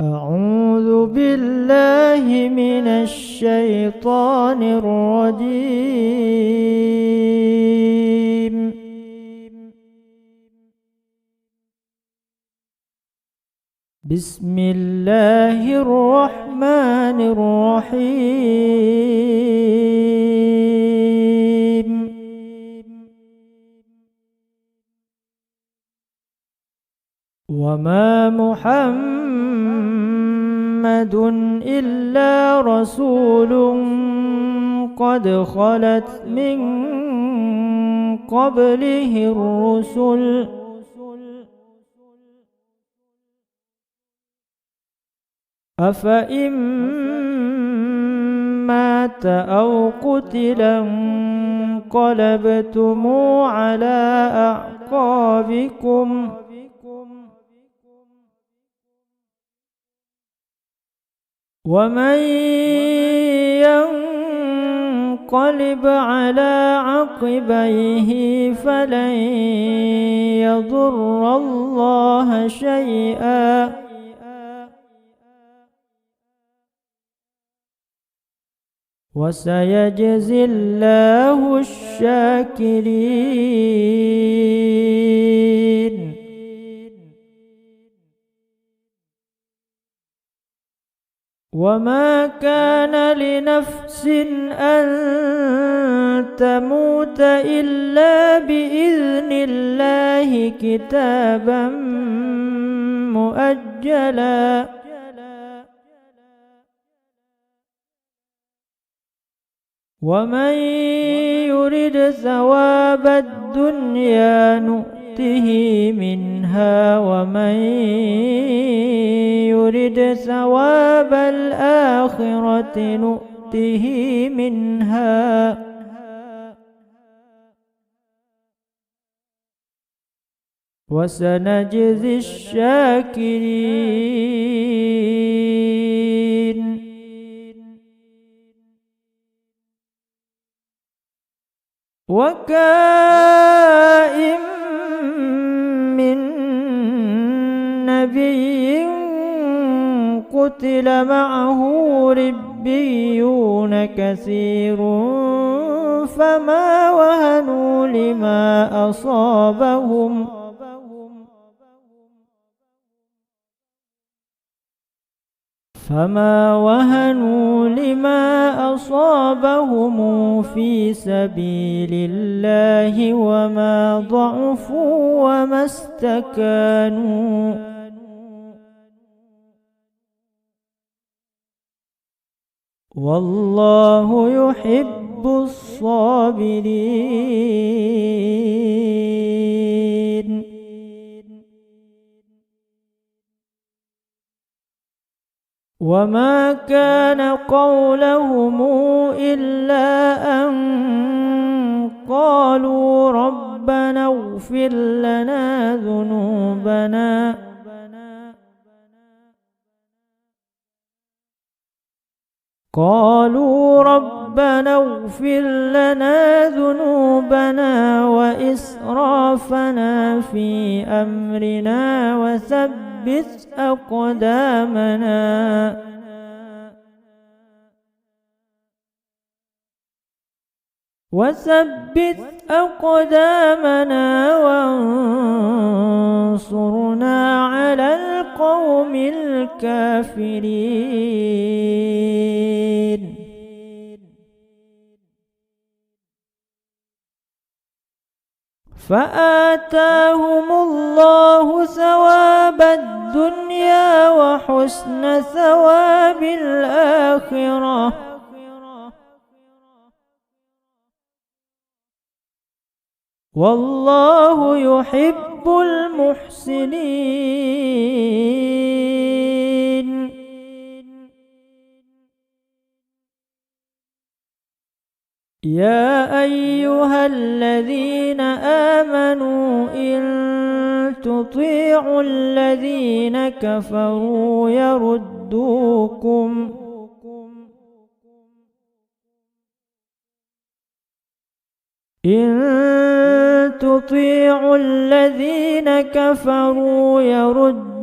أعوذ بالله من الشيطان الرجيم. بسم الله الرحمن الرحيم. وما محمد إلا رسول قد خلت من قبله الرسل أفإن مات أو قتل انقلبتم على أعقابكم ومن ينقلب على عقبيه فلن يضر الله شيئا وسيجزي الله الشاكرين. وما كان لنفس أن تموت إلا بإذن الله كتابا مؤجلا ومن يرد ثواب الدنيا نؤته منها ومن يرد ثواب الآخرة نؤته منها وسنجزي الشاكرين. وكائن من نبي قتل معه ربيون كثير فما وهنوا لما أصابهم في سبيل الله وما ضعفوا وما استكانوا والله يحب الصابرين. وما كان قولهم إلا أن قالوا ربنا اغفر لنا ذنوبنا وإسرافنا في أمرنا وثبت أقدامنا وانصرنا على القوم الكافرين. فآتاهم الله ثواب الدنيا وحسن ثواب الآخرة والله يحب المحسنين. يا أيها الذين آمنوا إن تطيعوا الذين كفروا يردوكم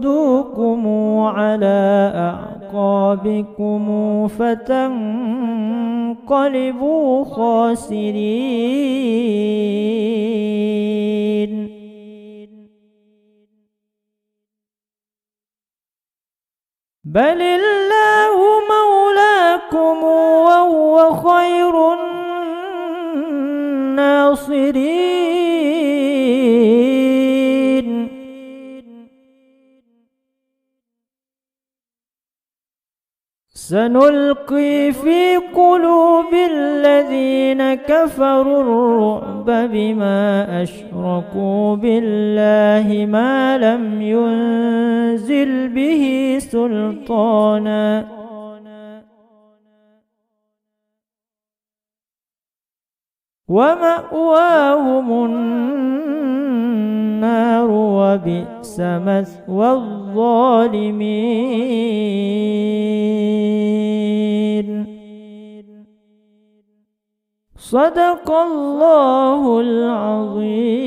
يردوكم على أعقابكم فتنقلبوا خاسرين. بل الله مولاكم وهو خير الناصرين. سنلقي في قلوب الذين كفروا الرعب بما أشركوا بالله ما لم ينزل به سلطانا ومأواهم النار وبئس مثوى الظالمين. صدق الله العظيم.